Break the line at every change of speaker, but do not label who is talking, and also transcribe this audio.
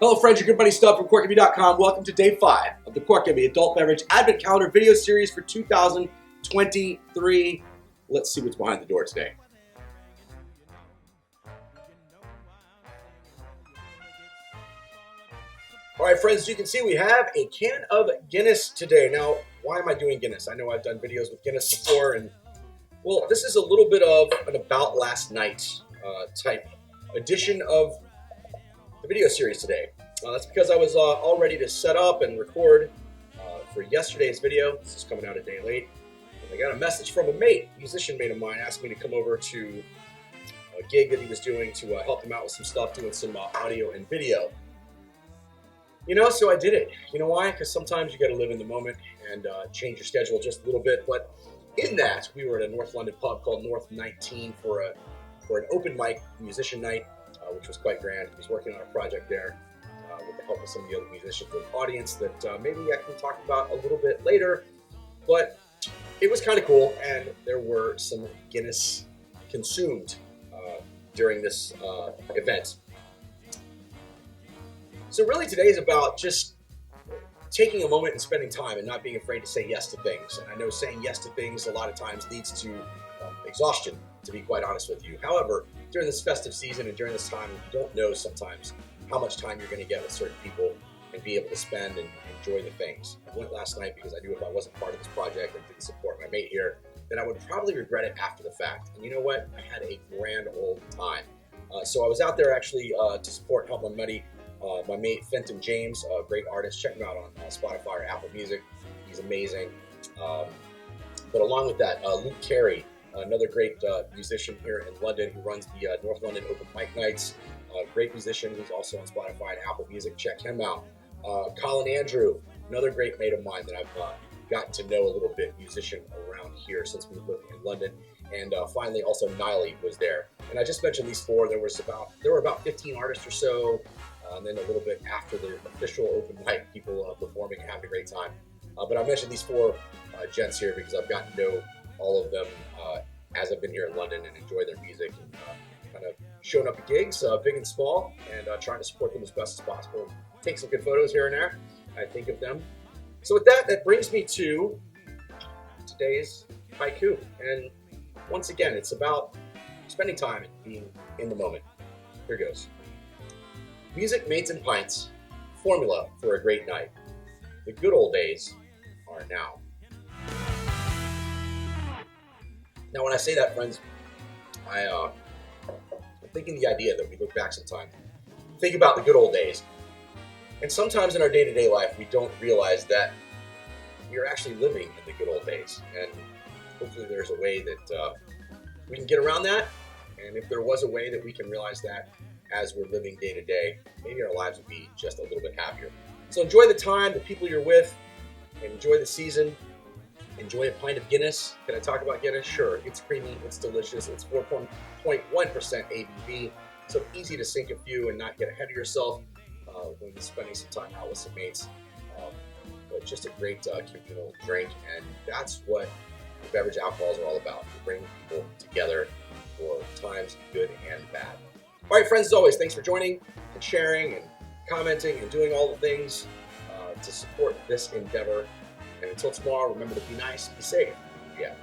Hello friends, your good buddy Stub from CorkMe.com. Welcome to day 5 of the CorkMe Adult Beverage Advent Calendar video series for 2023. Let's see what's behind the door today. All right, friends, as you can see, we have a can of Guinness today. Now, why am I doing Guinness? I know I've done videos with Guinness before, and well, this is a little bit of an about last night type edition of the video series today. That's because I was all ready to set up and record for yesterday's video. This is coming out a day late. And I got a message from a musician mate of mine, asked me to come over to a gig that he was doing to help him out with some stuff, doing some audio and video. You know, so I did it. You know why? Because sometimes you got to live in the moment and change your schedule just a little bit. But in that, we were at a North London pub called North 19 for an open mic musician night, which was quite grand. He was working on a project there with the help of some of the other musicians in the audience that maybe I can talk about a little bit later. But it was kind of cool, and there were some Guinness consumed during this event. So really today is about just taking a moment and spending time and not being afraid to say yes to things. And I know saying yes to things a lot of times leads to exhaustion, to be quite honest with you. However, during this festive season and during this time, you don't know sometimes how much time you're going to get with certain people and be able to spend and enjoy the things. I went last night because I knew if I wasn't part of this project and didn't support my mate here, then I would probably regret it after the fact. And you know what? I had a grand old time. So I was out there actually to support, help my buddy, my mate Fenton James, a great artist. Check him out on Spotify or Apple Music. He's amazing. But along with that, Luke Carey, another great musician here in London who runs the North London Open Mic Nights. Great musician who's also on Spotify and Apple Music. Check him out. Colin Andrew, another great mate of mine that I've gotten to know a little bit, musician around here since we lived in London. And finally, also Niley was there. And I just mentioned these four. There were about 15 artists or so. And then a little bit after the official open mic, people performing and having a great time. But I mentioned these four gents here because I've gotten to know all of them as I've been here in London and enjoy their music and kind of showing up at gigs, big and small, and trying to support them as best as possible. Take some good photos here and there. I think of them. So with that, that brings me to today's haiku. And once again, it's about spending time and being in the moment. Here goes. Music, mates, and pints, formula for a great night. The good old days are now. Now, when I say that, friends, I'm thinking the idea that we look back sometime, think about the good old days. And sometimes in our day-to-day life, we don't realize that we are actually living in the good old days. And hopefully there's a way that we can get around that. And if there was a way that we can realize that as we're living day to day, maybe our lives would be just a little bit happier. So enjoy the time, the people you're with, and enjoy the season. Enjoy a pint of Guinness. Can I talk about Guinness? Sure. It's creamy, it's delicious, it's 4.1% ABV, so easy to sink a few and not get ahead of yourself when spending some time out with some mates. But just a great communal drink, and that's what the beverage alcohols are all about. To bring people together for times good and bad. All right, friends, as always, thanks for joining and sharing and commenting and doing all the things to support this endeavor. And until tomorrow, remember to be nice, be safe. Yeah.